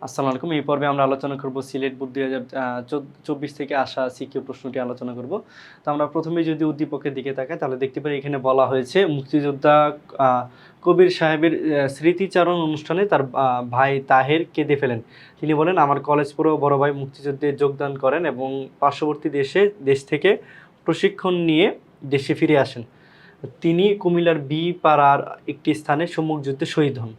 আসসালামু আলাইকুম। এই পর্বে আমরা আলোচনা করব সিলেট বোর্ড ২০২৪ থেকে আসা সিকিউ প্রশ্নটি আলোচনা করব। তো আমরা প্রথমেই যদি উদ্দীপকের দিকে তাকাই তাহলে দেখতে পারি এখানে বলা হয়েছে মুক্তিযোদ্ধা আ কবির সাহেবের স্মৃতিচারণ অনুষ্ঠানে তার ভাই তাহের কেঁদে ফেলেন। তিনি বলেন, "আমার কলেজ পড়ুয়া বড় ভাই মুক্তিযুদ্ধে যোগদান করেন এবং পার্শ্ববর্তী দেশ থেকে প্রশিক্ষণ নিয়ে দেশে ফিরে আসেন। তিনি কুমিল্লার বি পাড়ার একটি স্থানে সম্মুখ যুদ্ধে শহীদ হন।"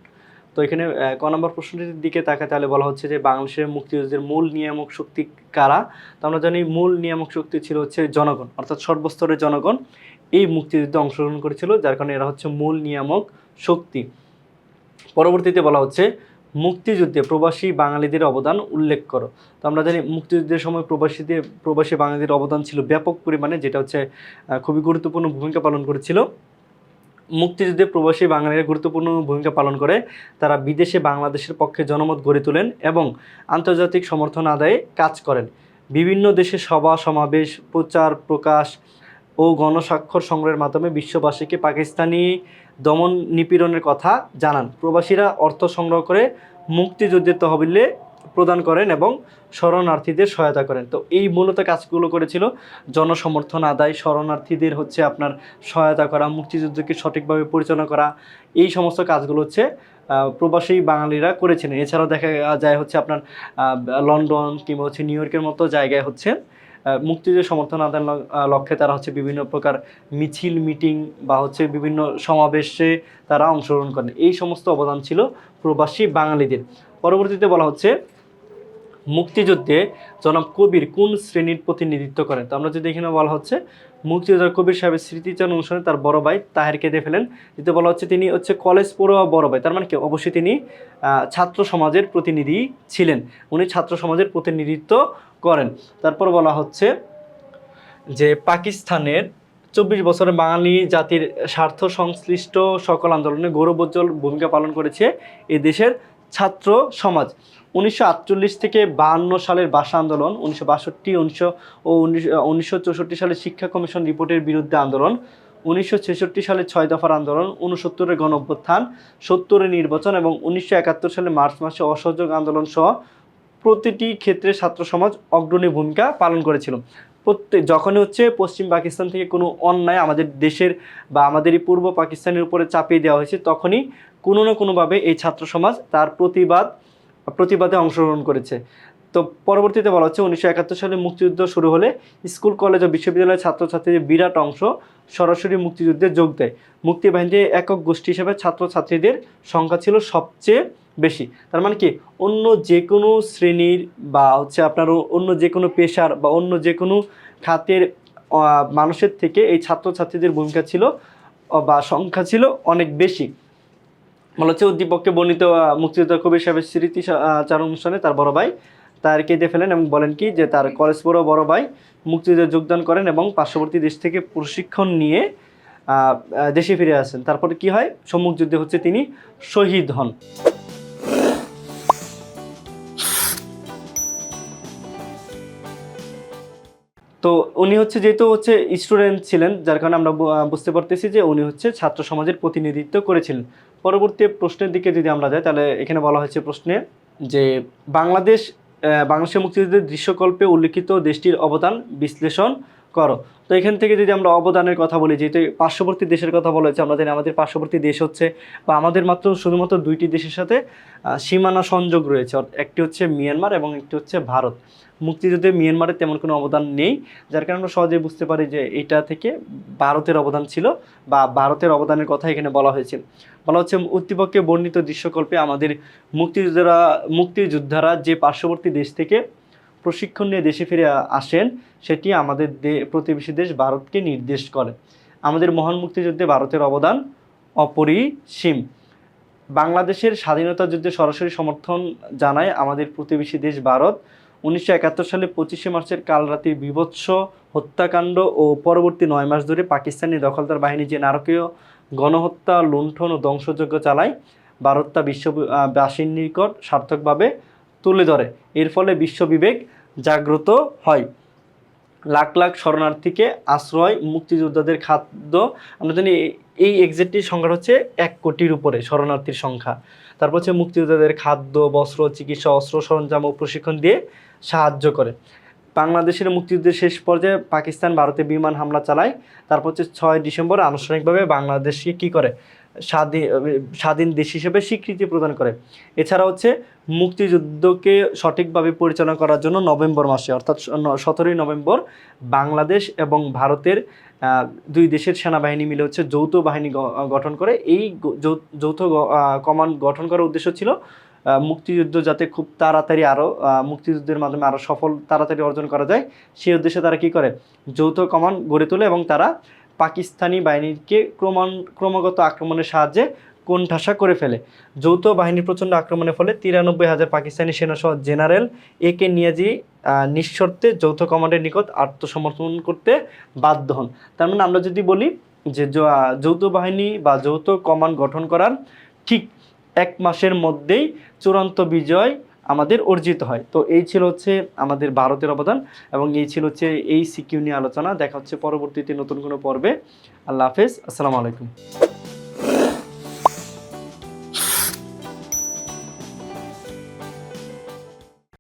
তো এখানে ক নম্বর প্রশ্নটির দিকে তাকায় তাহলে বলা হচ্ছে যে বাংলাদেশের মুক্তিযুদ্ধের মূল নিয়ামক শক্তি কারা? তো আমরা জানি মূল নিয়ামক শক্তি ছিল হচ্ছে জনগণ, অর্থাৎ সর্বস্তরের জনগণ এই মুক্তিযুদ্ধে অংশগ্রহণ করেছিল, যার কারণে এরা হচ্ছে মূল নিয়ামক শক্তি। পরবর্তীতে বলা হচ্ছে মুক্তিযুদ্ধে প্রবাসী বাঙালিদের অবদান উল্লেখ করো। তো আমরা জানি মুক্তিযুদ্ধের সময় প্রবাসী বাঙালিদের অবদান ছিল ব্যাপক পরিমাণে, যেটা হচ্ছে খুবই গুরুত্বপূর্ণ ভূমিকা পালন করেছিল। মুক্তিযুদ্ধে প্রবাসী বাঙালিরা গুরুত্বপূর্ণ ভূমিকা পালন করে। তারা বিদেশে বাংলাদেশের পক্ষে জনমত গড়ে তোলেন এবং আন্তর্জাতিক সমর্থন আদায়ে কাজ করেন। বিভিন্ন দেশে সভা সমাবেশ, প্রচার প্রকাশ ও গণস্বাক্ষর সংগ্রহের মাধ্যমে বিশ্ববাসীকে পাকিস্তানি দমন নিপীড়নের কথা জানান। প্রবাসীরা অর্থ সংগ্রহ করে মুক্তিযুদ্ধের তহবিলে প্রদান করেন এবং শরণার্থীদের সহায়তা করেন। তো এই মূলত কাজগুলো করেছিল জনসমর্থন আদায়, শরণার্থীদের হচ্ছে আপনার সহায়তা করা, মুক্তিযুদ্ধকে সঠিকভাবে পরিচালনা করা, এই সমস্ত কাজগুলো হচ্ছে প্রবাসী বাঙালিরা করেছিলেন। এছাড়াও দেখা যায় হচ্ছে আপনার লন্ডন কিংবা হচ্ছে নিউ ইয়র্কের মতো জায়গায় হচ্ছে মুক্তিযুদ্ধের সমর্থন আদায়ের লক্ষ্যে তারা হচ্ছে বিভিন্ন প্রকার মিছিল, মিটিং বা হচ্ছে বিভিন্ন সমাবেশে তারা অংশগ্রহণ করেন। এই সমস্ত অবদান ছিল প্রবাসী বাঙালিদের। পরবর্তীতে বলা হচ্ছে মুক্তিযুদ্ধে জনাব কবির কোন শ্রেণীর প্রতিনিধিত্ব করেন? তো আমরা যদি এখানে বলা হচ্ছে মুক্তিযোদ্ধা কবির সাহেবের স্মৃতিচারণ অনুষ্ঠানে তার বড় ভাই তাহের কেঁদে ফেলেন। যেতে বলা হচ্ছে তিনি হচ্ছে কলেজ পড়ুয়া বড় ভাই, তার মানে কি অবশ্যই তিনি ছাত্র সমাজের প্রতিনিধি ছিলেন, উনি ছাত্র সমাজের প্রতিনিধিত্ব করেন। তারপর বলা হচ্ছে যে পাকিস্তানের ২৪ বছরে বাঙালি জাতির স্বার্থ সংশ্লিষ্ট সকল আন্দোলনে গৌরবোজ্জ্বল ভূমিকা পালন করেছে এ দেশের ছাত্র সমাজ। ১৯৪৮ থেকে ৫২ সালের ভাষা আন্দোলন, ১৯৬২, ১৯৬৪ সালের শিক্ষা কমিশন রিপোর্টের বিরুদ্ধে আন্দোলন, ১৯৬৬ সালে ৬ দফার আন্দোলন, ৬৯-এর গণঅভ্যুত্থান, ৭০-এর নির্বাচন এবং ১৯৭১ সালে মার্চ মাসে অসহযোগ আন্দোলন সহ প্রতিটি ক্ষেত্রে ছাত্র সমাজ অগ্রণী ভূমিকা পালন করেছিল। যখনই হচ্ছে পশ্চিম পাকিস্তান থেকে কোনো অন্যায় আমাদের দেশের বা আমাদের এই পূর্ব পাকিস্তানের উপরে চাপিয়ে দেওয়া হয়েছে, তখনই কোনো না কোনোভাবে এই ছাত্র সমাজ তার প্রতিবাদে অংশগ্রহণ করেছে। তো পরবর্তীতে বলা হচ্ছে ১৯৭১ সালে মুক্তিযুদ্ধ শুরু হলে স্কুল, কলেজ ও বিশ্ববিদ্যালয়ের ছাত্রছাত্রীদের বিরাট অংশ সরাসরি মুক্তিযুদ্ধে যোগ দেয়। মুক্তিবাহিনীতে একক গোষ্ঠী হিসেবে ছাত্রছাত্রীদের সংখ্যা ছিল সবচেয়ে বেশি। তার মানে কি অন্য যে কোনো শ্রেণীর বা হচ্ছে আপনার অন্য যে কোনো পেশার বা অন্য যে কোনো খাতের মানুষের থেকে এই ছাত্রছাত্রীদের ভূমিকা ছিল বা সংখ্যা ছিল অনেক বেশি। বলা হচ্ছে উদ্দীপককে বর্ণিত মুক্তিযোদ্ধা কবির সাহেবের স্মৃতিচারণ অনুষ্ঠানে তার বড় ভাই তার কেঁদে ফেলেন এবং বলেন কি যে তার কলেজ পড়ুয়া বড় ভাই মুক্তিযুদ্ধে যোগদান করেন এবং পার্শ্ববর্তী দেশ থেকে প্রশিক্ষণ নিয়ে দেশে ফিরে আসেন। তারপরে কি হয়, সম্মুখ যুদ্ধে হচ্ছে তিনি শহীদ হন। তো উনি হচ্ছে যেহেতু হচ্ছে স্টুডেন্ট ছিলেন, যার কারণে আমরা বুঝতে পারতেছি যে উনি হচ্ছে ছাত্র সমাজের প্রতিনিধিত্ব করেছিলেন। পরবর্তী প্রশ্নের দিকে যদি আমরা যাই তাহলে এখানে বলা হয়েছে প্রশ্নে যে বাংলাদেশের মুক্তিযুদ্ধের দৃশ্যকল্পে উল্লিখিত দেশটির অবদান বিশ্লেষণ করো। তো এখান থেকে যদি আমরা অবদানের কথা বলি, যেহেতু পার্শ্ববর্তী দেশের কথা বলা হয়েছে, আমরা জানি আমাদের পার্শ্ববর্তী দেশ হচ্ছে বা আমাদের শুধুমাত্র দুইটি দেশের সাথে সীমানা সংযোগ রয়েছে, একটি হচ্ছে মিয়ানমার এবং একটি হচ্ছে ভারত। মুক্তিযুদ্ধে মিয়ানমারের তেমন কোনো অবদান নেই, যার কারণে আমরা সহজেই বুঝতে পারি যে এটা থেকে ভারতের অবদান ছিল বা ভারতের অবদানের কথা এখানে বলা হয়েছে। বলা হচ্ছে উদ্দীপকে বর্ণিত দৃশ্যকল্পে আমাদের মুক্তিযোদ্ধারা যে পার্শ্ববর্তী দেশ থেকে প্রশিক্ষণ নিয়ে দেশে ফিরে আসেন সেটি আমাদের প্রতিবেশী দেশ ভারতকে নির্দেশ করে। আমাদের মহান মুক্তিযুদ্ধে ভারতের অবদান অপরিসীম। বাংলাদেশের স্বাধীনতা যুদ্ধে সরাসরি সমর্থন জানায় আমাদের প্রতিবেশী দেশ ভারত। ১৯৭১ সালে ২৫শে মার্চের কালরাত্রির বীভৎস হত্যাকাণ্ড ও পরবর্তী ৯ মাস ধরে পাকিস্তানি দখলদার বাহিনী যে নারকীয় গণহত্যা, লুণ্ঠন ও ধ্বংসযজ্ঞ চালায়, ভারত তা বিশ্ববাসীর নিকট সার্থকভাবে তুলে ধরে। এর ফলে বিশ্ববিবেক জাগ্রত হয়। লাখ লাখ শরণার্থীকে আশ্রয়, মুক্তিযোদ্ধাদের খাদ্য। আমরা জানি এই এক্সাক্টলি সংখ্যা হচ্ছে ১ কোটির উপরে শরণার্থীর সংখ্যা। তারপর হচ্ছে মুক্তিযোদ্ধাদের খাদ্য, বস্ত্র, চিকিৎসা, অস্ত্র সরঞ্জাম ও প্রশিক্ষণ দিয়ে সাহায্য করে। বাংলাদেশের মুক্তিযুদ্ধের শেষ পর্যায়ে পাকিস্তান ভারতে বিমান হামলা চালায়। তারপর হচ্ছে 6 ডিসেম্বর আনুষ্ঠানিকভাবে বাংলাদেশকে কী করে, স্বাধীন দেশ হিসেবে স্বীকৃতি প্রদান করে। এছাড়া হচ্ছে মুক্তিযুদ্ধকে সঠিকভাবে পরিচালনা করার জন্য নভেম্বর মাসে অর্থাৎ 17ই নভেম্বর বাংলাদেশ এবং ভারতের দুই দেশের সেনাবাহিনী মিলে হচ্ছে যৌথ বাহিনী গঠন করে। এই যৌথ কমান্ড গঠন করার উদ্দেশ্য ছিল মুক্তিযুদ্ধ যাতে খুব তাড়াতাড়ি আরও মুক্তিযুদ্ধের মাধ্যমে আরও সফল তাড়াতাড়ি অর্জন করা যায়, সেই উদ্দেশ্যে তারা কী করে, যৌথ কমান্ড গড়ে তোলে এবং তারা পাকিস্তানি বাহিনীকে ক্রমাগত আক্রমণের সাহায্যে কোণঠাসা করে ফেলে। যৌথ বাহিনীর প্রচণ্ড আক্রমণের ফলে 93,000 পাকিস্তানি সেনাসহ জেনারেল একে নিয়াজি নিঃশর্তে যৌথ কমান্ডের নিকট আত্মসমর্পণ করতে বাধ্য হন। তার মানে আমরা যদি বলি যে যৌথ বাহিনী বা যৌথ কমান্ড গঠন করার ঠিক 1 মাসের মধ্যেই চূড়ান্ত বিজয় আমাদের অর্জিত হয়। তো এই ছিল হচ্ছে আমাদের ভারতের অবদান এবং এই ছিল হচ্ছে এই সিকিউ নিয়ে আলোচনা। দেখা হচ্ছে পরবর্তীতে নতুন কোনো পর্বে। আল্লাহ হাফেজ, আসসালামু আলাইকুম।